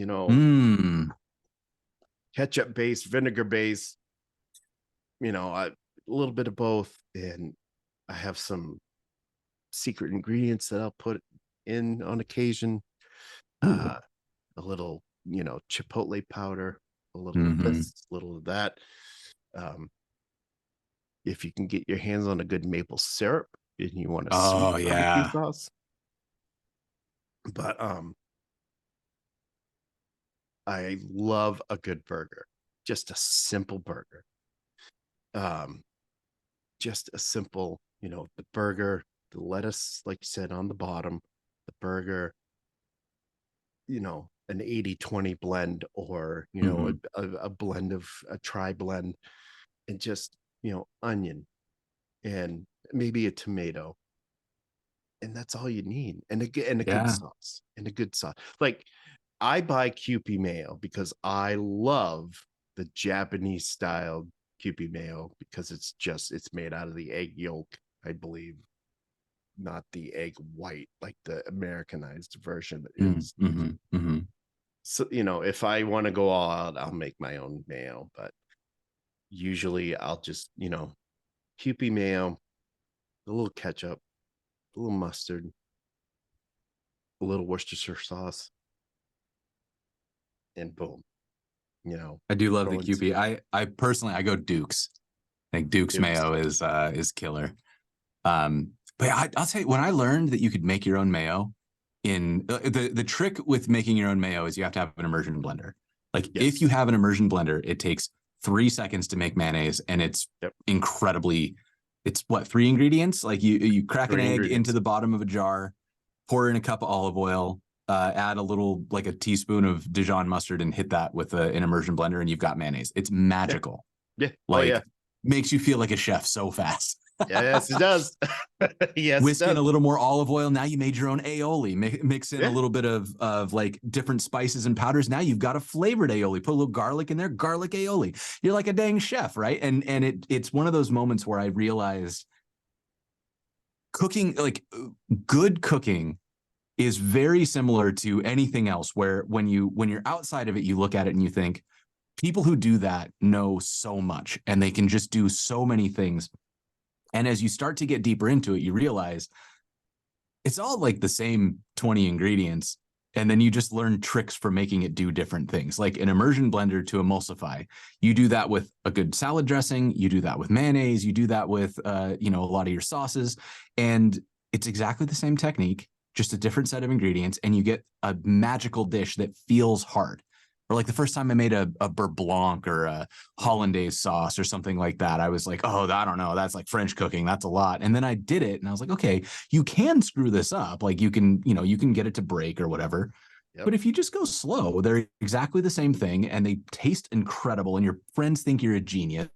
ketchup base, vinegar base, a little bit of both. And I have some secret ingredients that I'll put in on occasion. A little, chipotle powder, a little of this, a little of that. If you can get your hands on a good maple syrup and you want a sweet barbecue sauce. But I love a good burger, just a simple burger. Just a simple, the burger, the lettuce, like you said, on the bottom, the burger, an 80-20 blend, or, a blend of a tri blend, and just, onion and maybe a tomato. And that's all you need. And a good sauce, and a good sauce. Like, I buy Kewpie mayo because I love the Japanese style Kewpie mayo, because it's made out of the egg yolk, I believe, not the egg white like the Americanized version is. So, if I want to go all out, I'll make my own mayo, but usually I'll just, Kewpie mayo, a little ketchup, a little mustard, a little Worcestershire sauce, and boom, I do love the throwing QP. I personally, I go Duke's. I think Duke's Dukes. mayo is killer. But I'll tell you, when I learned that you could make your own mayo the trick with making your own mayo is you have to have an immersion blender. Like if you have an immersion blender, it takes 3 seconds to make mayonnaise, and it's incredibly, it's what, 3 ingredients? Like you crack an egg into the bottom of a jar, pour in a cup of olive oil, add a little, like a teaspoon of Dijon mustard, and hit that with an immersion blender, and you've got mayonnaise. It's magical. Yeah. Like makes you feel like a chef so fast. Yes, it does. Yes, whisk in a little more olive oil. Now you made your own aioli. Mix in a little bit of like different spices and powders. Now you've got a flavored aioli. Put a little garlic in there. Garlic aioli. You're like a dang chef, right? And it's one of those moments where I realized cooking, like good cooking, is very similar to anything else. Where when you're outside of it, you look at it and you think, people who do that know so much, and they can just do so many things. And as you start to get deeper into it, you realize it's all like the same 20 ingredients. And then you just learn tricks for making it do different things, like an immersion blender to emulsify. You do that with a good salad dressing. You do that with mayonnaise. You do that with, a lot of your sauces. And it's exactly the same technique, just a different set of ingredients. And you get a magical dish that feels hard. Or like the first time I made a beurre blanc or a hollandaise sauce or something like that, I was like, oh, I don't know. That's like French cooking. That's a lot. And then I did it and I was like, okay, you can screw this up. Like you can get it to break or whatever. Yep. But if you just go slow, they're exactly the same thing and they taste incredible and your friends think you're a genius.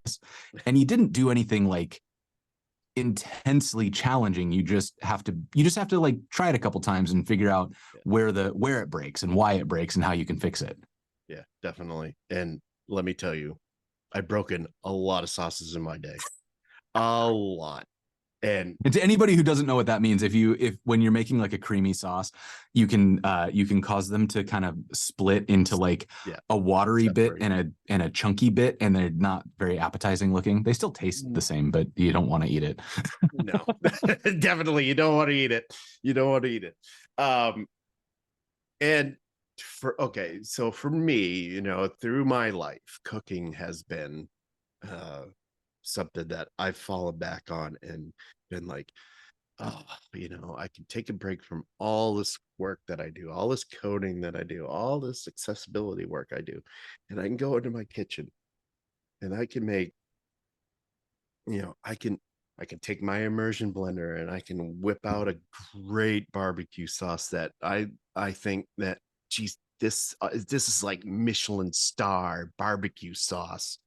And you didn't do anything like intensely challenging. You just have to like try it a couple times and figure out where it breaks and why it breaks and how you can fix it. Yeah, definitely. And let me tell you, I've broken a lot of sauces in my day. A lot. And to anybody who doesn't know what that means, if when you're making like a creamy sauce, you can cause them to kind of split into like a watery bit and a chunky bit, and they're not very appetizing looking. They still taste the same, but you don't want to eat it. No, definitely you don't want to eat it. You don't want to eat it. And so for me, through my life, cooking has been something that I've fallen back on and been like, oh, I can take a break from all this work that I do, all this coding that I do, all this accessibility work I do, and I can go into my kitchen and I can make, I can take my immersion blender and I can whip out a great barbecue sauce that I think that, geez, this is like Michelin star barbecue sauce,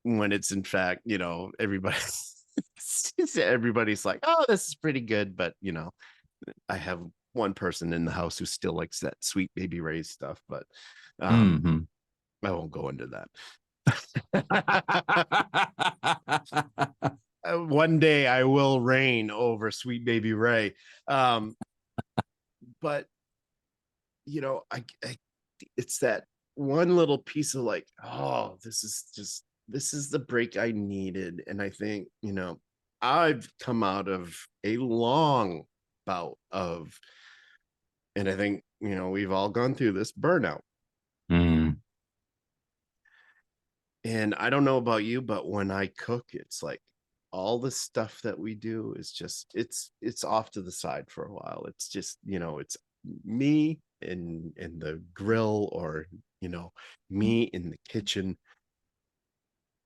when it's in fact, everybody's like, oh, this is pretty good. But, I have one person in the house who still likes that Sweet Baby Ray's stuff, but I won't go into that. One day I will reign over Sweet Baby Ray. But it's that one little piece of like, oh, this is the break I needed. And I think, I've come out of a long bout of, and I think, we've all gone through this burnout. And I don't know about you, but when I cook, it's like all the stuff that we do is just, it's off to the side for a while. It's just, it's me in the grill, or me in the kitchen.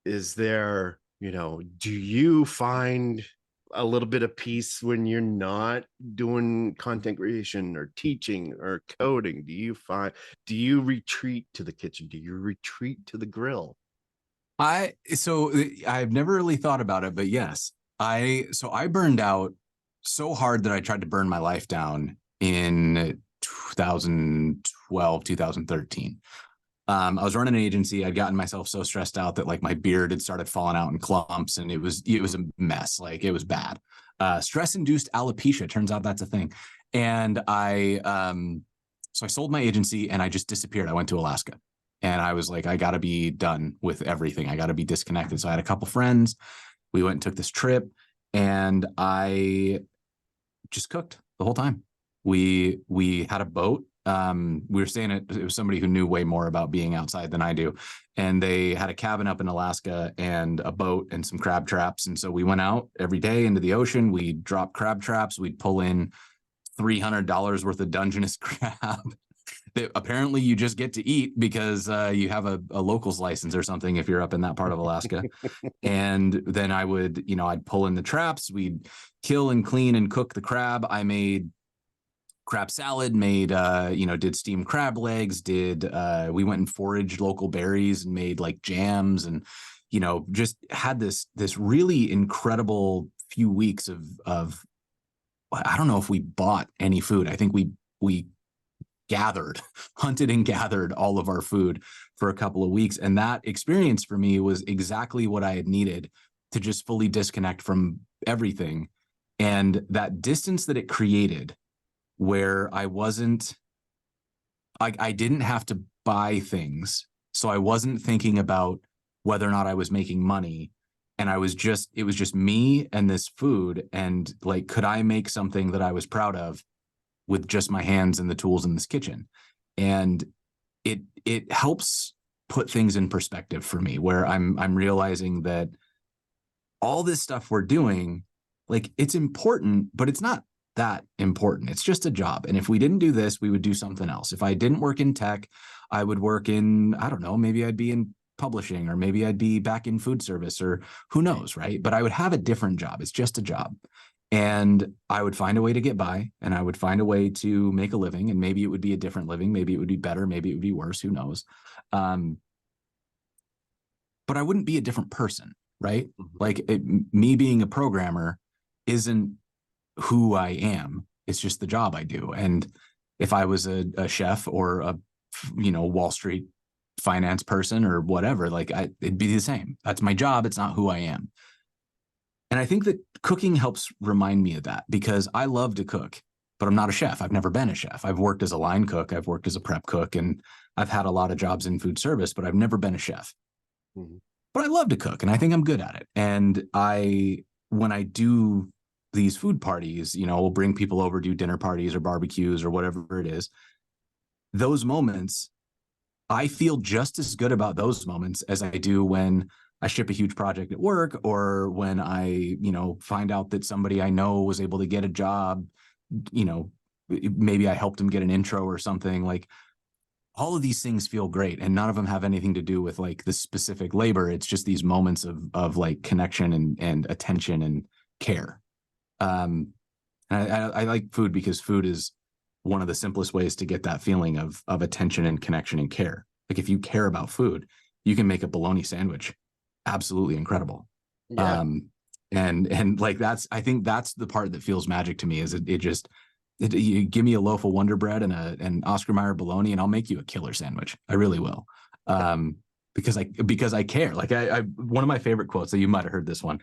Is there, do you find a little bit of peace when you're not doing content creation or teaching or coding? Do you retreat to the kitchen? Do you retreat to the grill? So I've never really thought about it, but yes, I burned out so hard that I tried to burn my life down in 2012, 2013. I was running an agency. I'd gotten myself so stressed out that like my beard had started falling out in clumps, and it was a mess. Like it was bad. Stress-induced alopecia. Turns out that's a thing. And so I sold my agency and I just disappeared. I went to Alaska. And I was like, I got to be done with everything. I got to be disconnected. So I had a couple friends. We went and took this trip, and I just cooked the whole time. We had a boat. We were staying at, it was somebody who knew way more about being outside than I do. And they had a cabin up in Alaska and a boat and some crab traps. And so we went out every day into the ocean. We'd drop crab traps. We'd pull in $300 worth of Dungeness crab that apparently you just get to eat because you have a local's license or something if you're up in that part of Alaska. And then I would, I'd pull in the traps. We'd kill and clean and cook the crab. I made crab salad, made did steamed crab legs, we went and foraged local berries and made like jams, and just had this really incredible few weeks of I don't know if we bought any food. I think we hunted and gathered all of our food for a couple of weeks, and that experience for me was exactly what I had needed to just fully disconnect from everything. And that distance that it created, where I didn't have to buy things. So I wasn't thinking about whether or not I was making money. And it was just me and this food. And like, could I make something that I was proud of with just my hands and the tools in this kitchen? And it helps put things in perspective for me, where I'm realizing that all this stuff we're doing, like, it's important, but it's not that important. It's just a job. And if we didn't do this, we would do something else. If I didn't work in tech, I would work in, I don't know, maybe I'd be in publishing, or maybe I'd be back in food service, or who knows, right? But I would have a different job. It's just a job. And I would find a way to get by, and I would find a way to make a living, and maybe it would be a different living. Maybe it would be better. Maybe it would be worse. Who knows? But I wouldn't be a different person, right? Like me being a programmer isn't who I am. It's just the job I do. And if I was a chef or a Wall Street finance person or whatever, like it'd be the same. That's my job. It's not who I am. And I think that cooking helps remind me of that, because I love to cook, but I'm not a chef. I've never been a chef. I've worked as a line cook. I've worked as a prep cook, and I've had a lot of jobs in food service, but I've never been a chef. But I love to cook, and I think I'm good at it. And when I do these food parties, we'll bring people over, do dinner parties or barbecues or whatever it is. Those moments, I feel just as good about those moments as I do when I ship a huge project at work, or when I, find out that somebody I know was able to get a job, maybe I helped them get an intro or something. Like, all of these things feel great, and none of them have anything to do with like the specific labor. It's just these moments of like connection and attention and care. And I like food because food is one of the simplest ways to get that feeling of attention and connection and care. Like, if you care about food, you can make a bologna sandwich absolutely incredible. Yeah. And like, I think that's the part that feels magic to me, is you give me a loaf of Wonder Bread and an Oscar Mayer bologna, and I'll make you a killer sandwich. I really will. Because I care. Like, I one of my favorite quotes, that you might have heard this one,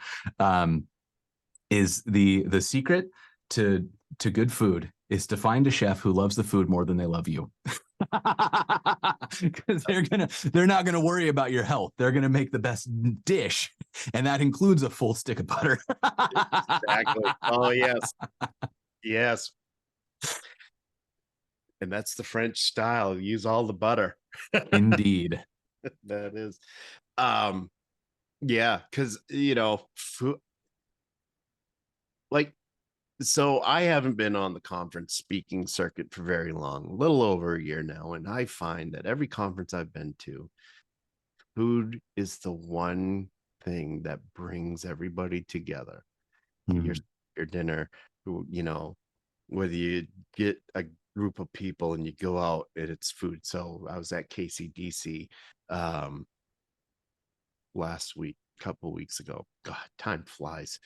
is the secret to good food is to find a chef who loves the food more than they love you. Because they're not gonna worry about your health. They're gonna make the best dish, and that includes a full stick of butter. Exactly. Oh, yes. And that's the French style. Use all the butter. Indeed. That is. Yeah, because food, like, so I haven't been on the conference speaking circuit for very long, a little over a year now, and I find that every conference I've been to, food is the one thing that brings everybody together. Your dinner, whether you get a group of people and you go out and it's food. So I was at KCDC last week, a couple weeks ago. God, time flies.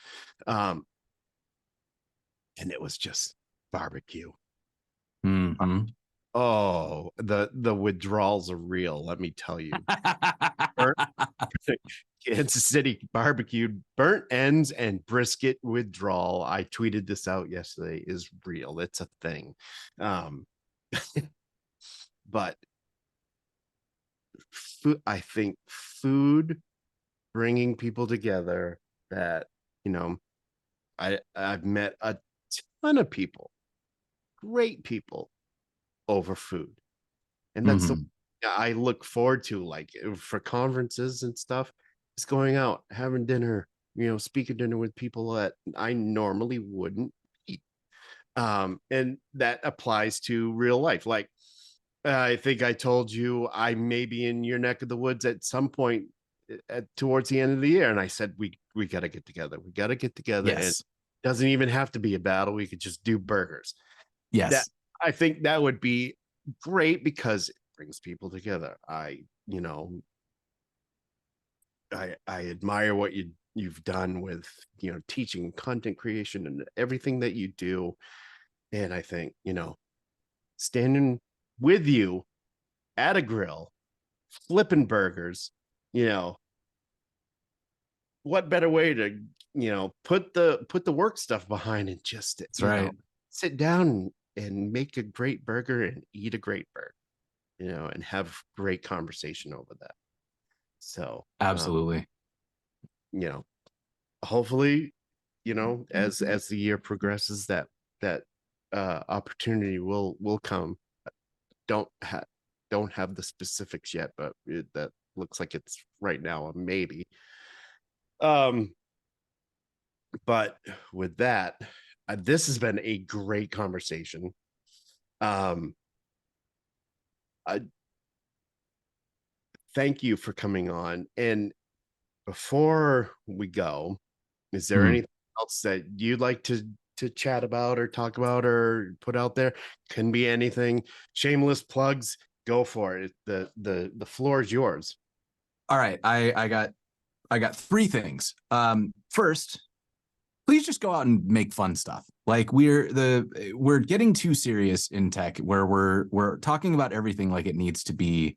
And it was just barbecue. Oh, the withdrawals are real, let me tell you. Kansas City barbecued burnt ends and brisket withdrawal. I tweeted this out yesterday, is real. It's a thing. But I think food bringing people together, that I've met a ton of people, great people, over food. And that's the Mhm. I look forward to, like, for conferences and stuff, is going out, having dinner, speaking dinner with people that I normally wouldn't eat. And that applies to real life. Like, I think I told you I may be in your neck of the woods at some point towards the end of the year, and I said we got to get together. We got to get together, and it Yes. doesn't even have to be a battle. We could just do burgers. That Yes. I think that would be great because it brings people together. I admire what you've done with teaching content creation and everything that you do. And I think, standing with you at a grill, flipping burgers, you know, what better way to, put the work stuff behind and just, That's right. sit down and make a great burger and eat a great burger, and have great conversation over that. So, Absolutely. you know, hopefully, as the year progresses, that opportunity will come. Don't have don't have the specifics yet, but that looks like it's right now a maybe. Um, but with that, this has been a great conversation. Um, I thank you for coming on. And before we go, is there Mhm. anything else that you'd like to chat about or talk about or put out there? Can be anything. Shameless plugs. Go for it. The floor is yours. All right. I got three things. First, please just go out and make fun stuff. Like we're getting too serious in tech where we're talking about everything like it needs to be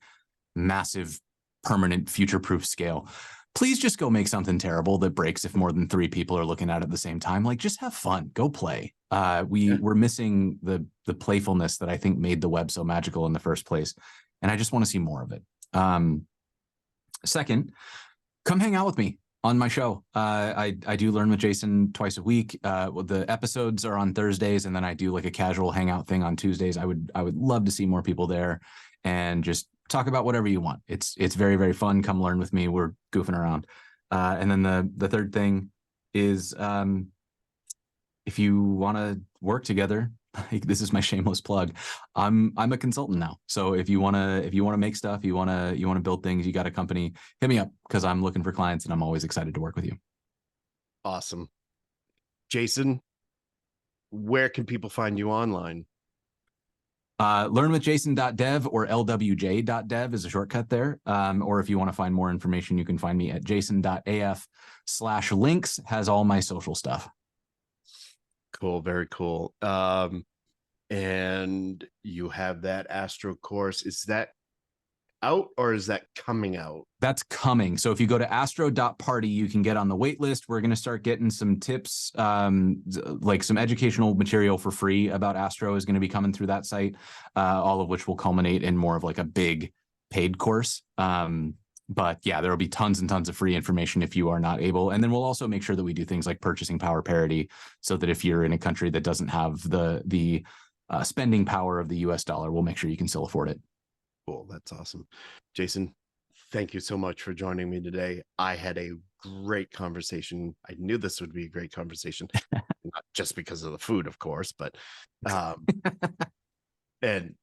massive, permanent, future-proof scale. Please just go make something terrible that breaks if more than three people are looking at it at the same time. Like, just have fun. Go play. Yeah. We're missing the playfulness that I think made the web so magical in the first place, and I just want to see more of it. Second, come hang out with me on my show. I do Learn with Jason twice a week. Well, the episodes are on Thursdays, and then I do like a casual hangout thing on Tuesdays. I would love to see more people there, and just talk about whatever you want. It's very, very fun. Come learn with me. We're goofing around. And then the third thing is, if you want to work together, like, this is my shameless plug. I'm a consultant now. So if you wanna make stuff, you wanna build things, you got a company, hit me up, because I'm looking for clients and I'm always excited to work with you. Awesome. Jason, where can people find you online? Learnwithjason.dev or lwj.dev is a shortcut there. Or if you want to find more information, you can find me at jason.af/links, has all my social stuff. Cool, very cool. And you have that Astro course. Is that out or is that coming out? That's coming. So if you go to astro.party, you can get on the wait list. We're going to start getting some tips, like some educational material for free about Astro is going to be coming through that site, all of which will culminate in more of like a big paid course. But yeah, there will be tons and tons of free information if you are not able. And then we'll also make sure that we do things like purchasing power parity, so that if you're in a country that doesn't have the spending power of the US dollar, we'll make sure you can still afford it. Cool. That's awesome. Jason, thank you so much for joining me today. I had a great conversation. I knew this would be a great conversation, not just because of the food, of course, but and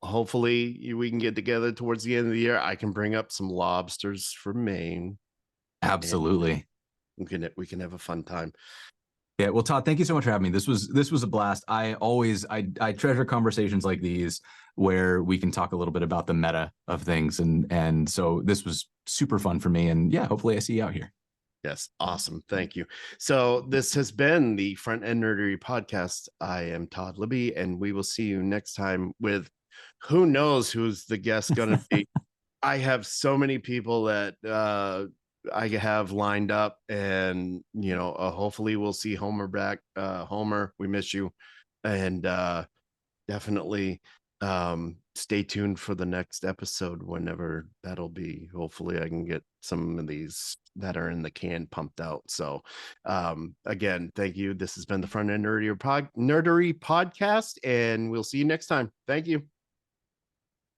hopefully we can get together towards the end of the year. I can bring up some lobsters from Maine and Absolutely. we can have a fun time. Yeah, well, Todd, thank you so much for having me. This was a blast. I treasure conversations like these where we can talk a little bit about the meta of things, and so this was super fun for me. And yeah, hopefully I see you out here. Yes, awesome. Thank you. So this has been the Front End Nerdery podcast. I am Todd Libby, and we will see you next time with who knows who's the guest going to be. I have so many people that I have lined up, and hopefully we'll see Homer back. Homer, we miss you, and definitely Stay tuned for the next episode, whenever that'll be. Hopefully I can get some of these that are in the can pumped out. So again, thank you. This has been the Front End Nerdery Podcast, and we'll see you next time. Thank you.